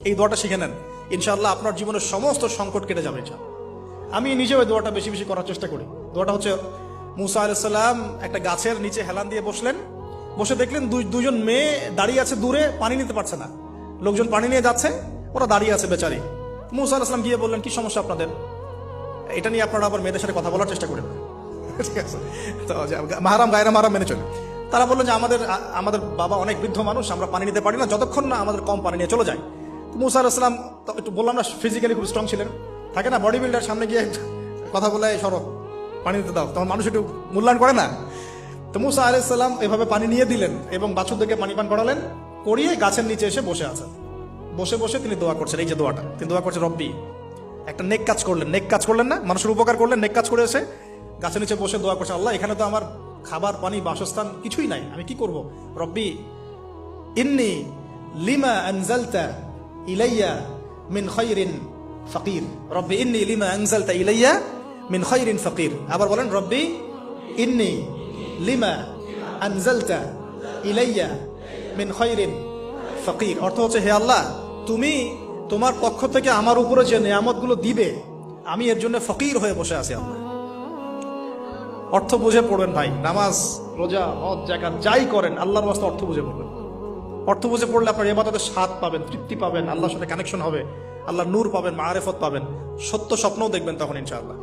এই দোয়াটা শিখে নেন, ইনশাআল্লাহ আপনার জীবনের সমস্ত সংকট কেটে যাবে। আমি নিজেও এই দোয়াটা বেশি বেশি করার চেষ্টা করি। দোয়াটা হচ্ছে, মুসা আলাইহিস সালাম একটা গাছের নিচে হেলান দিয়ে বসলেন, বসে দেখলেন দুজন মেয়ে দাঁড়িয়ে আছে দূরে, পানি নিতে পারছে না, লোকজন পানি নিয়ে যাচ্ছে, ওরা দাঁড়িয়ে আছে বেচারি। মুসা আলাইহিস সালাম গিয়ে বললেন, কি সমস্যা আপনাদের? এটা নিয়ে আপনারা আবার মেয়েদের সাথে কথা বলার চেষ্টা করেন, ঠিক আছে? তো মাহারাম গায়রা মাহারাম মেনে চলে। তারা বললেন যে আমাদের বাবা অনেক বৃদ্ধ মানুষ, আমরা পানি নিতে পারি না যতক্ষণ না আমাদের কম পানি নিয়ে চলে যায়। মুসা আলাইহিস সালাম একটু বললাম না, ফিজিক্যালি খুব স্ট্রং ছিলেন, থাকে না বডি বিল্ডার, সামনে গিয়ে কথা বলে সরো পানি দিতে দাও, তখন মানুষ একটু মূল্যায়ন করে না। তো মুসা আলাইহিস সালাম এভাবে পানি নিয়ে দিলেন এবং বাছুরদেরকে পানি পান করালেন, করিয়ে গাছের নিচে এসে বসে আছেন। বসে বসে তিনি দোয়া করছেন, এই যে দোয়াটা তিনি দোয়া করছেন, রব্বি, একটা নেক কাজ করলেন, নেক কাজ করলেন না, মানুষের উপকার করলেন, নেক কাজ করে এসে গাছের নিচে বসে দোয়া করছে, আল্লাহ এখানে তো আমার খাবার পানি বাসস্থান কিছুই নাই, আমি কি করব? রব্বি ইন্নি লিমা আনজালতা ইলাইয়া মিন খায়রিন ফাকির, রব্বি ইন্নি লিমা আনজালতা ইলাইয়া মিন খায়রিন ফাকির। আবার বলেন, রব্বি ইন্নি লিমা আনজালতা ইলাইয়া মিন খায়রিন ফাকির। অর্থ হচ্ছে, হে আল্লাহ, তুমি তোমার পক্ষ থেকে আমার উপরে যে নিয়ামতগুলো দিবে, আমি এর জন্য ফকির হয়ে বসে আছি। আল্লাহ অর্থ বুঝে পড়বেন ভাই, নামাজ রোজা হজ যাকাত যাই করেন আল্লাহর ওয়াস্তে অর্থ বুঝে পড়বেন। অর্থ বুঝে পড়লে আপনার ইবাদতের স্বাদ পাবেন, তৃপ্তি পাবেন, আল্লাহর সাথে কানেকশন হবে, আল্লাহর নূর পাবেন, মাআরিফত পাবেন, সত্য স্বপ্নও দেখবেন তখন ইনশাআল্লাহ।